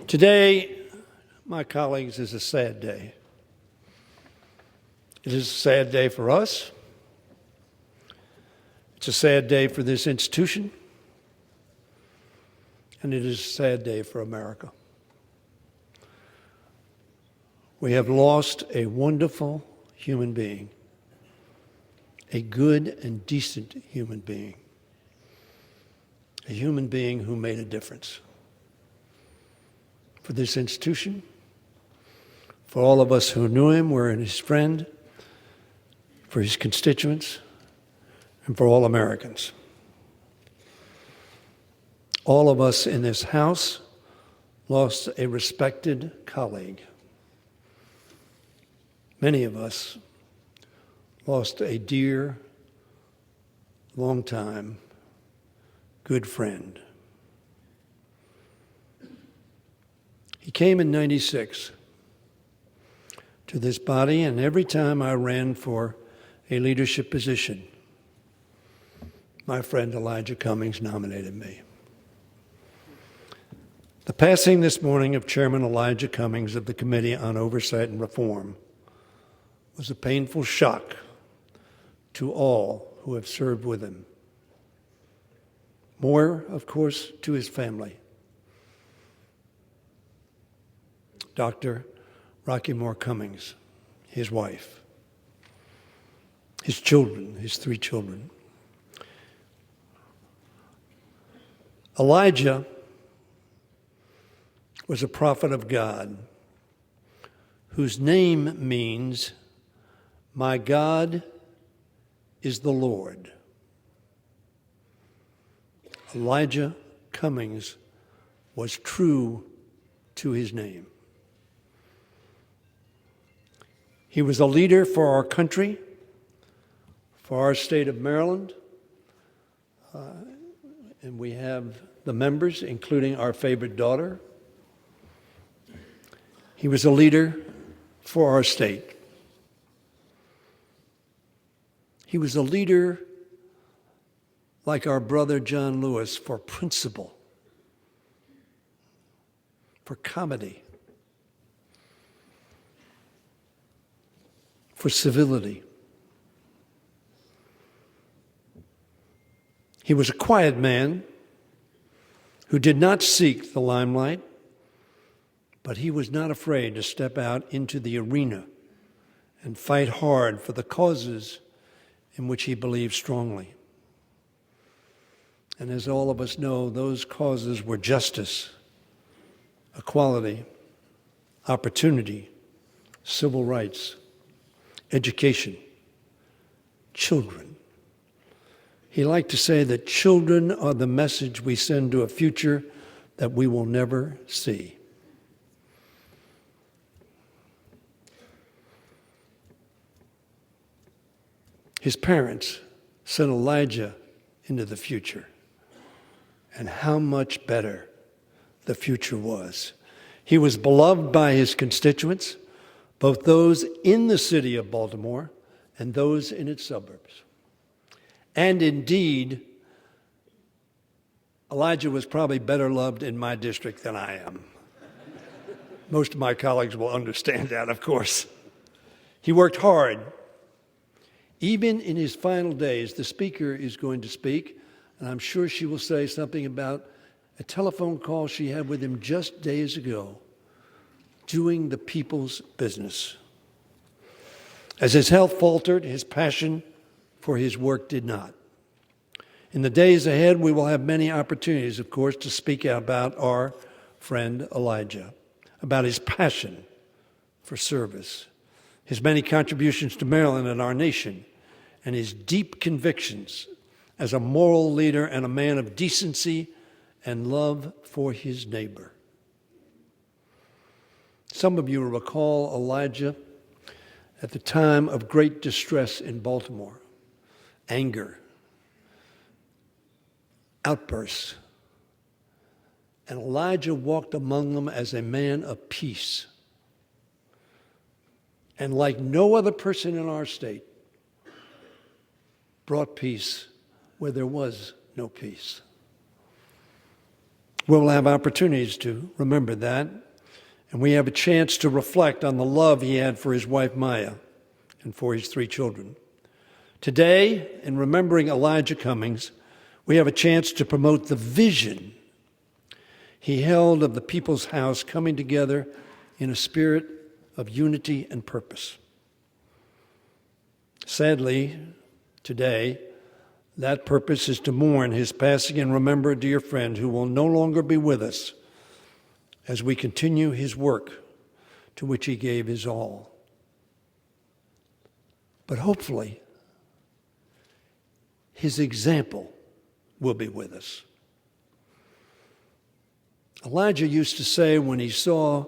Today, my colleagues, is a sad day. It is a sad day for us. It's a sad day for this institution. And it is a sad day for America. We have lost a wonderful human being, a good and decent human being, a human being who made a difference for this institution, for all of us who knew him, were his friend, for his constituents, and for all Americans. All of us in this House lost a respected colleague. Many of us lost a dear, long-time, good friend. He came in '96 to this body, and every time I ran for a leadership position, my friend Elijah Cummings nominated me. The passing this morning of Chairman Elijah Cummings of the Committee on Oversight and Reform was a painful shock to all who have served with him. More, of course, to his family. Dr. Rocky Moore Cummings, his wife, his children, his 3 children. Elijah was a prophet of God whose name means, "My God is the Lord." Elijah Cummings was true to his name. He was a leader for our country, for our state of Maryland, and we have the members, including our favorite daughter. He was a leader for our state. He was a leader like our brother John Lewis for principle, for comedy, for civility. He was a quiet man who did not seek the limelight, but he was not afraid to step out into the arena and fight hard for the causes in which he believed strongly. And as all of us know, those causes were justice, equality, opportunity, civil rights, education, children. He liked to say that children are the message we send to a future that we will never see. His parents sent Elijah into the future, and how much better the future was. He was beloved by his constituents, both those in the city of Baltimore and those in its suburbs. And indeed, Elijah was probably better loved in my district than I am. Most of my colleagues will understand that, of course. He worked hard. Even in his final days, the speaker is going to speak, and I'm sure she will say something about a telephone call she had with him just days ago, doing the people's business. As his health faltered, his passion for his work did not. In the days ahead, we will have many opportunities, of course, to speak about our friend Elijah, about his passion for service, his many contributions to Maryland and our nation, and his deep convictions as a moral leader and a man of decency and love for his neighbor. Some of you will recall Elijah at the time of great distress in Baltimore, anger, outbursts. And Elijah walked among them as a man of peace. And like no other person in our state, brought peace where there was no peace. We'll have opportunities to remember that, and we have a chance to reflect on the love he had for his wife Maya and for his 3 children. Today, in remembering Elijah Cummings, we have a chance to promote the vision he held of the people's house coming together in a spirit of unity and purpose. Sadly, today, that purpose is to mourn his passing and remember a dear friend who will no longer be with us as we continue his work to which he gave his all. But hopefully, his example will be with us. Elijah used to say when he saw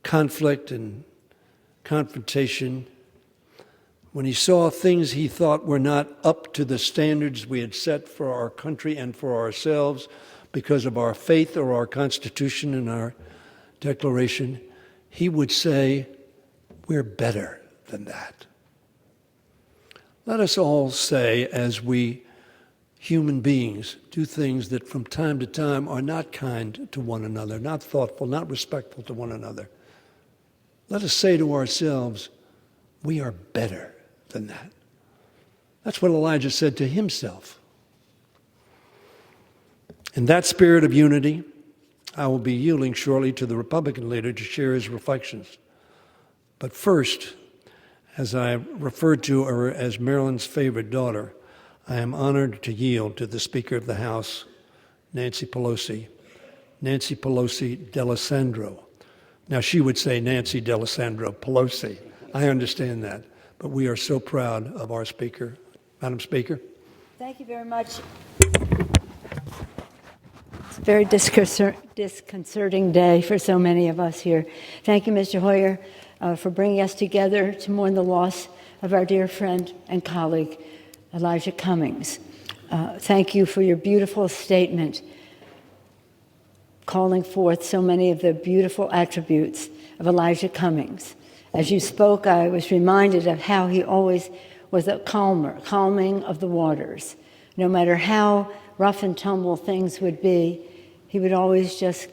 conflict and confrontation, when he saw things he thought were not up to the standards we had set for our country and for ourselves because of our faith or our Constitution and our Declaration, he would say, we're better than that. Let us all say, as we human beings do things that from time to time are not kind to one another, not thoughtful, not respectful to one another, let us say to ourselves, we are better than that. That's what Elijah said to himself. In that spirit of unity, I will be yielding shortly to the Republican leader to share his reflections. But first, as I referred to her as Maryland's favorite daughter, I am honored to yield to the Speaker of the House, Nancy Pelosi D'Alessandro. Now, she would say Nancy D'Alessandro Pelosi. I understand that. But we are so proud of our Speaker. Madam Speaker. Thank you very much. It's a very disconcerting day for so many of us here. Thank you, Mr. Hoyer, for bringing us together to mourn the loss of our dear friend and colleague, Elijah Cummings. Thank you for your beautiful statement calling forth so many of the beautiful attributes of Elijah Cummings. As you spoke, I was reminded of how he always was a calming of the waters. No matter how rough and tumble things would be, he would always just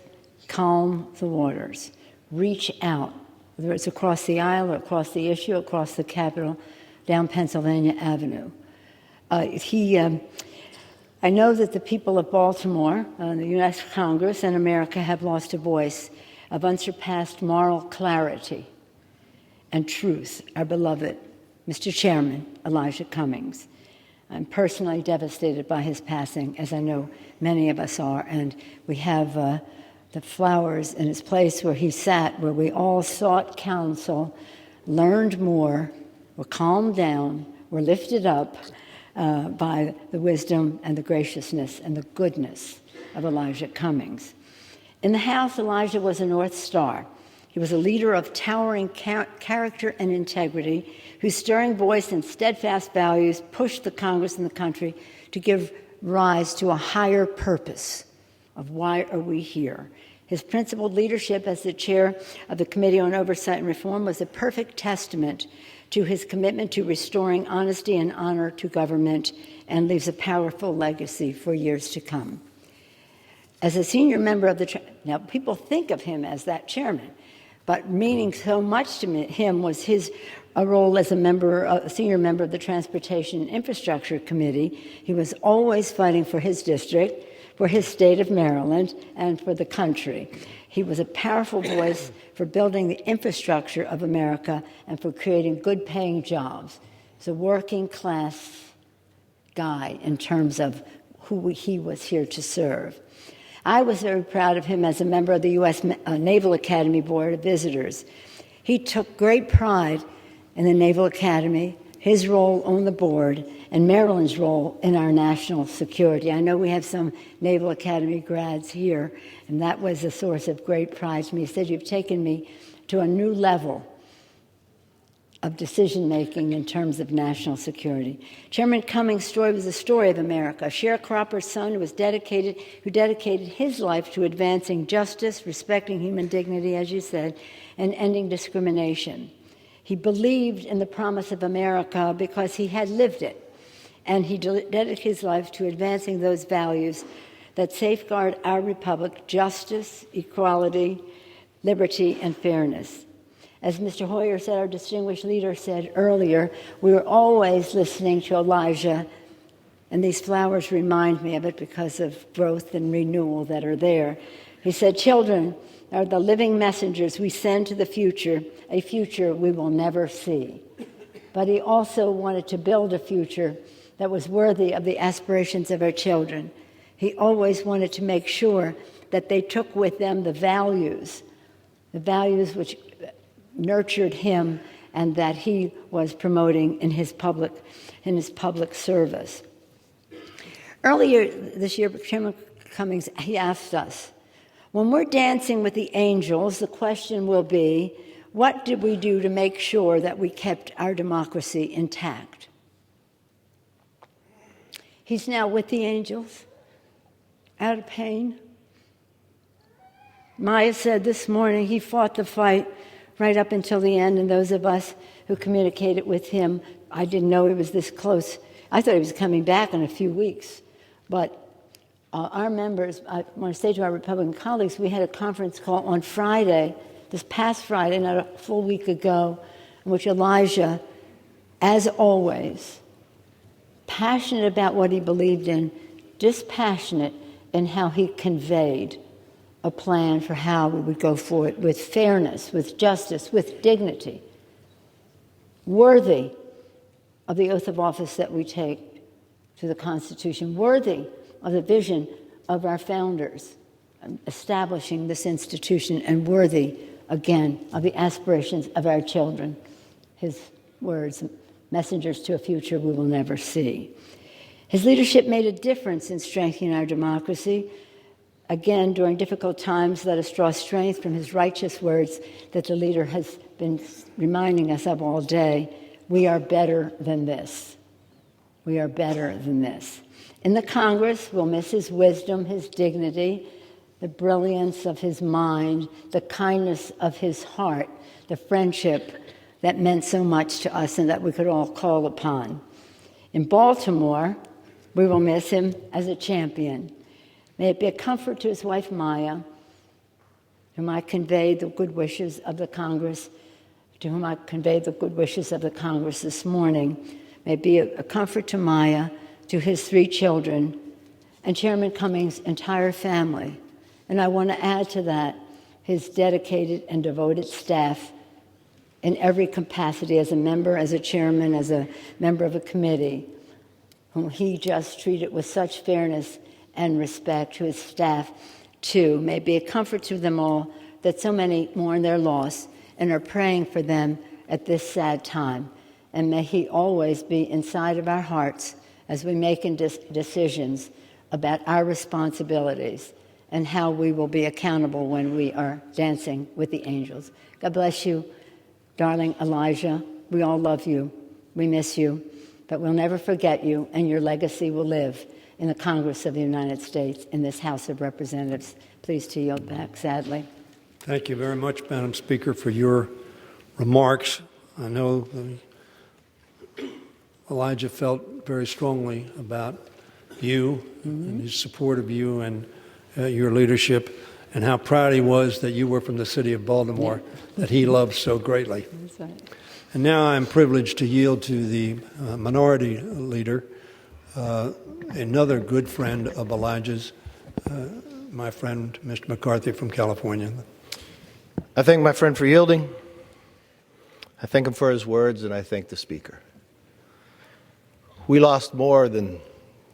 calm the waters, reach out, whether it's across the aisle or across the issue, across the Capitol, down Pennsylvania Avenue. I know that the people of Baltimore, the U.S. Congress, and America have lost a voice of unsurpassed moral clarity and truth, our beloved Mr. Chairman, Elijah Cummings. I'm personally devastated by his passing, as I know many of us are, and we have the flowers in his place where he sat, where we all sought counsel, learned more, were calmed down, were lifted up by the wisdom and the graciousness and the goodness of Elijah Cummings. In the House, Elijah was a North Star. He was a leader of towering character and integrity, whose stirring voice and steadfast values pushed the Congress and the country to give rise to a higher purpose of why are we here. His principled leadership as the chair of the Committee on Oversight and Reform was a perfect testament to his commitment to restoring honesty and honor to government, and leaves a powerful legacy for years to come. As a senior member of now people think of him as that chairman, but meaning so much to him was his role as a senior member of the Transportation and Infrastructure Committee. He was always fighting for his district, for his state of Maryland, and for the country. He was a powerful voice for building the infrastructure of America and for creating good-paying jobs. He's a working-class guy in terms of who he was here to serve. I was very proud of him as a member of the U.S. Naval Academy Board of Visitors. He took great pride in the Naval Academy, his role on the board, and Maryland's role in our national security. I know we have some Naval Academy grads here, and that was a source of great pride to me. He said, "You've taken me to a new level of decision-making in terms of national security." Chairman Cummings' story was the story of America, a sharecropper's son who dedicated his life to advancing justice, respecting human dignity, as you said, and ending discrimination. He believed in the promise of America because he had lived it, and he dedicated his life to advancing those values that safeguard our republic, justice, equality, liberty, and fairness. As Mr. Hoyer said, our distinguished leader said earlier, we were always listening to Elijah, and these flowers remind me of it because of growth and renewal that are there. He said, children are the living messengers we send to the future, a future we will never see. But he also wanted to build a future that was worthy of the aspirations of our children. He always wanted to make sure that they took with them the values which nurtured him and that he was promoting in his public service. Earlier this year, Chairman Cummings, he asked us, when we're dancing with the angels, the question will be, what did we do to make sure that we kept our democracy intact? He's now with the angels, out of pain. Maya said this morning he fought the fight right up until the end, and those of us who communicated with him, I didn't know he was this close. I thought he was coming back in a few weeks. But our members, I want to say to our Republican colleagues, we had a conference call on Friday, this past Friday, not a full week ago, in which Elijah, as always, passionate about what he believed in, dispassionate in how he conveyed a plan for how we would go forward with fairness, with justice, with dignity, worthy of the oath of office that we take to the Constitution, worthy of the vision of our founders, establishing this institution, and worthy, again, of the aspirations of our children. His words, messengers to a future we will never see. His leadership made a difference in strengthening our democracy. Again, during difficult times, let us draw strength from his righteous words that the leader has been reminding us of all day. We are better than this. We are better than this. In the Congress, we'll miss his wisdom, his dignity, the brilliance of his mind, the kindness of his heart, the friendship that meant so much to us and that we could all call upon. In Baltimore, we will miss him as a champion. May it be a comfort to his wife, Maya, whom I conveyed the good wishes of the Congress, to whom I conveyed the good wishes of the Congress this morning. May it be a comfort to Maya, to his 3 children, and Chairman Cummings' entire family. And I want to add to that his dedicated and devoted staff in every capacity, as a member, as a chairman, as a member of a committee, whom he just treated with such fairness and respect, to his staff, too. May it be a comfort to them all that so many mourn their loss and are praying for them at this sad time. And may he always be inside of our hearts as we make decisions about our responsibilities and how we will be accountable when we are dancing with the angels. God bless you, darling Elijah. We all love you. We miss you. But we'll never forget you, and your legacy will live in the Congress of the United States, in this House of Representatives. Pleased to yield back, sadly. Thank you very much, Madam Speaker, for your remarks. I know Elijah felt very strongly about you and his support of you and your leadership, and how proud he was that you were from the city of Baltimore, that he loved so greatly. That's right. And now I'm privileged to yield to the minority leader, another good friend of Elijah's, my friend, Mr. McCarthy from California. I thank my friend for yielding. I thank him for his words, and I thank the Speaker. We lost more than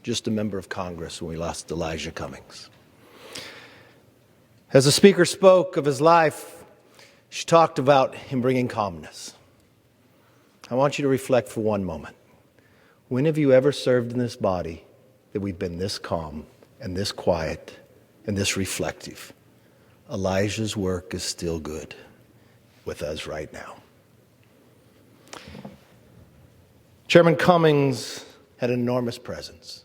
just a member of Congress when we lost Elijah Cummings. As the Speaker spoke of his life, she talked about him bringing calmness. I want you to reflect for one moment. When have you ever served in this body that we've been this calm and this quiet and this reflective? Elijah's work is still good with us right now. Chairman Cummings had an enormous presence.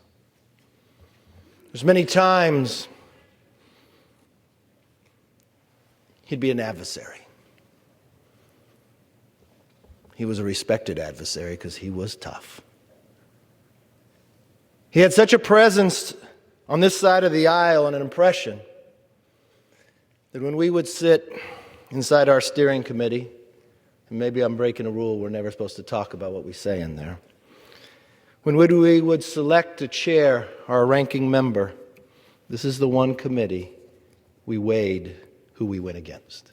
There's many times he'd be an adversary. He was a respected adversary because he was tough. He had such a presence on this side of the aisle an impression that when we would sit inside our steering committee, and maybe I'm breaking a rule, we're never supposed to talk about what we say in there. When we would select a chair or a ranking member, this is the one committee we weighed who we went against.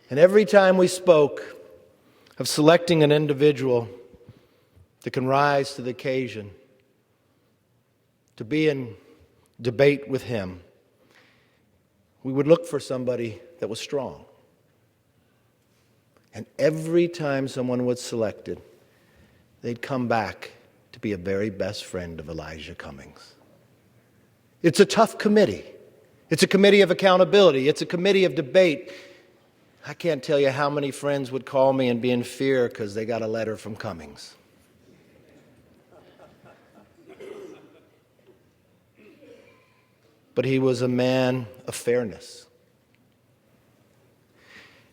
And every time we spoke of selecting an individual that can rise to the occasion, to be in debate with him, we would look for somebody that was strong. And every time someone was selected, they'd come back to be a very best friend of Elijah Cummings. It's a tough committee. It's a committee of accountability. It's a committee of debate. I can't tell you how many friends would call me and be in fear because they got a letter from Cummings. But he was a man of fairness.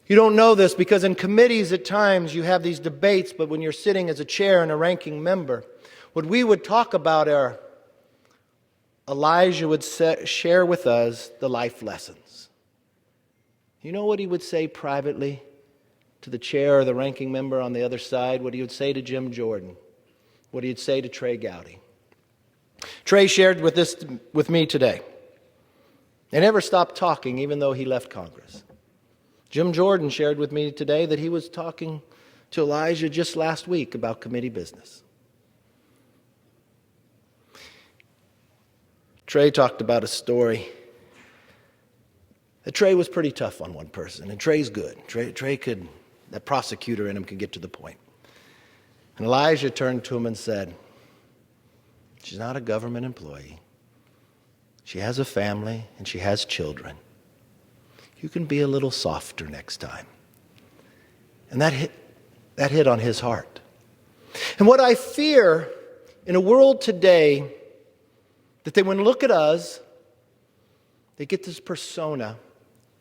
You don't know this because in committees at times you have these debates, but when you're sitting as a chair and a ranking member, what we would talk about are Elijah would share with us the life lessons. You know what he would say privately to the chair or the ranking member on the other side? What he would say to Jim Jordan? What he would say to Trey Gowdy? Trey shared with me today. They never stopped talking even though he left Congress. Jim Jordan shared with me today that he was talking to Elijah just last week about committee business. Trey talked about a story that Trey was pretty tough on one person, and Trey's good. Trey could, that prosecutor in him could get to the point. And Elijah turned to him and said, she's not a government employee. She has a family and she has children. You can be a little softer next time. And that hit on his heart. And what I fear in a world today, that they when look at us, they get this persona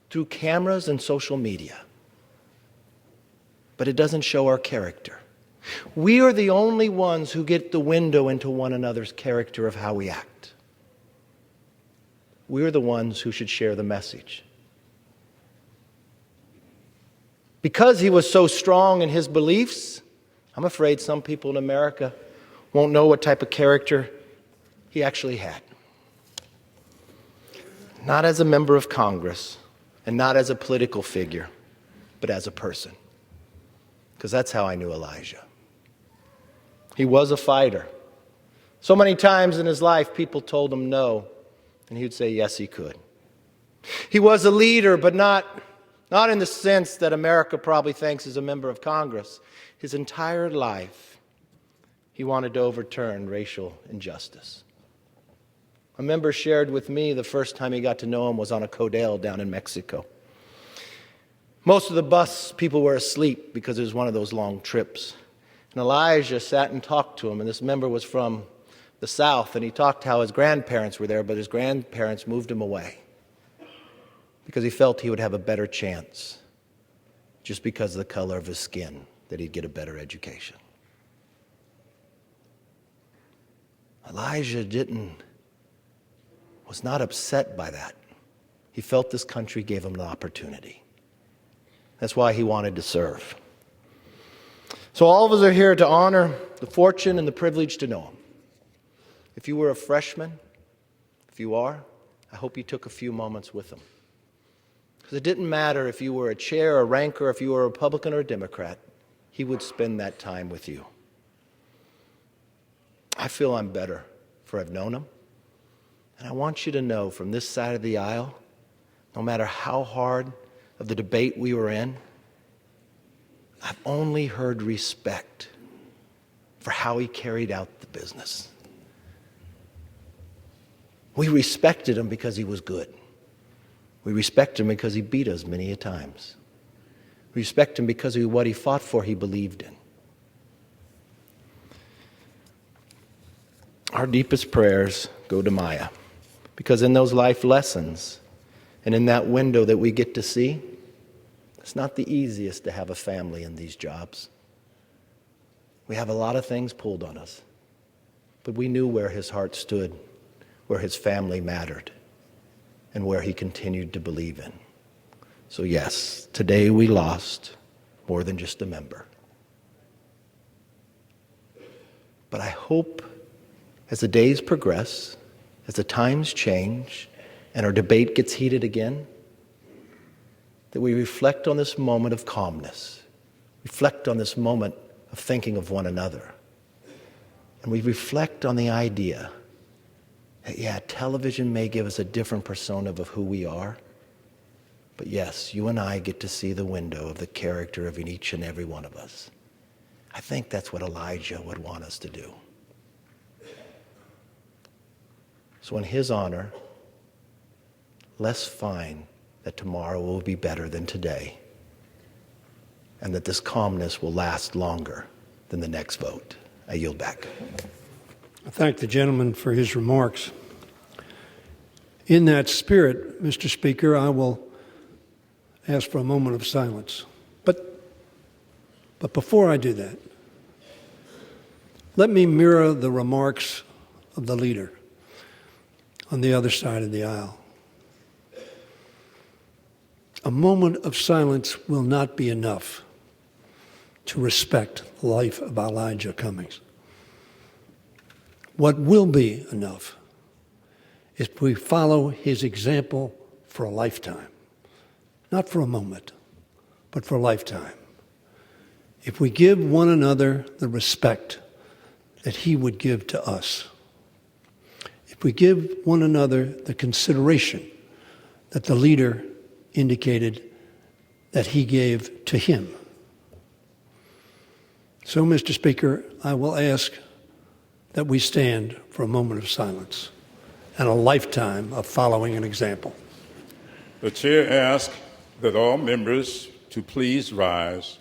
through cameras and social media. But it doesn't show our character. We are the only ones who get the window into one another's character of how we act. We're the ones who should share the message. Because he was so strong in his beliefs, I'm afraid some people in America won't know what type of character he actually had. Not as a member of Congress and not as a political figure, but as a person. Because that's how I knew Elijah. He was a fighter. So many times in his life, people told him no, and he would say yes, he could. He was a leader, but not in the sense that America probably thinks as a member of Congress. His entire life, he wanted to overturn racial injustice. A member shared with me the first time he got to know him was on a Codel down in Mexico. Most of the bus people were asleep because it was one of those long trips. And Elijah sat and talked to him, and this member was from the South, and he talked how his grandparents were there, but his grandparents moved him away because he felt he would have a better chance just because of the color of his skin, that he'd get a better education. Elijah was not upset by that. He felt this country gave him an opportunity. That's why he wanted to serve. So all of us are here to honor the fortune and the privilege to know him. If you were a freshman, if you are, I hope you took a few moments with him. Because it didn't matter if you were a chair, a ranker, if you were a Republican or a Democrat, he would spend that time with you. I feel I'm better for I've known him. And I want you to know from this side of the aisle, no matter how hard of the debate we were in, I've only heard respect for how he carried out the business. We respected him because he was good. We respect him because he beat us many a times. We respect him because of what he fought for, he believed in. Our deepest prayers go to Maya, because in those life lessons and in that window that we get to see, it's not the easiest to have a family in these jobs. We have a lot of things pulled on us, but we knew where his heart stood. where his family mattered and where he continued to believe in. So yes, today we lost more than just a member. But I hope as the days progress, as the times change, and our debate gets heated again, that we reflect on this moment of calmness, reflect on this moment of thinking of one another, and we reflect on the idea that, yeah, television may give us a different persona of who we are, but yes, you and I get to see the window of the character of each and every one of us. I think that's what Elijah would want us to do. So in his honor, let's find that tomorrow will be better than today, and that this calmness will last longer than the next vote. I yield back. I thank the gentleman for his remarks. In that spirit, Mr. Speaker, I will ask for a moment of silence. But before I do that, let me mirror the remarks of the leader on the other side of the aisle. A moment of silence will not be enough to respect the life of Elijah Cummings. What will be enough is if we follow his example for a lifetime, not for a moment, but for a lifetime. If we give one another the respect that he would give to us, if we give one another the consideration that the leader indicated that he gave to him. So, Mr. Speaker, I will ask that we stand for a moment of silence and a lifetime of following an example. The chair asks that all members to please rise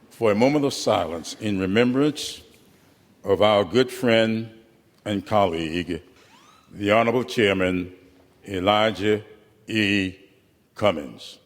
for a moment of silence in remembrance of our good friend and colleague, the Honorable Chairman Elijah E. Cummings.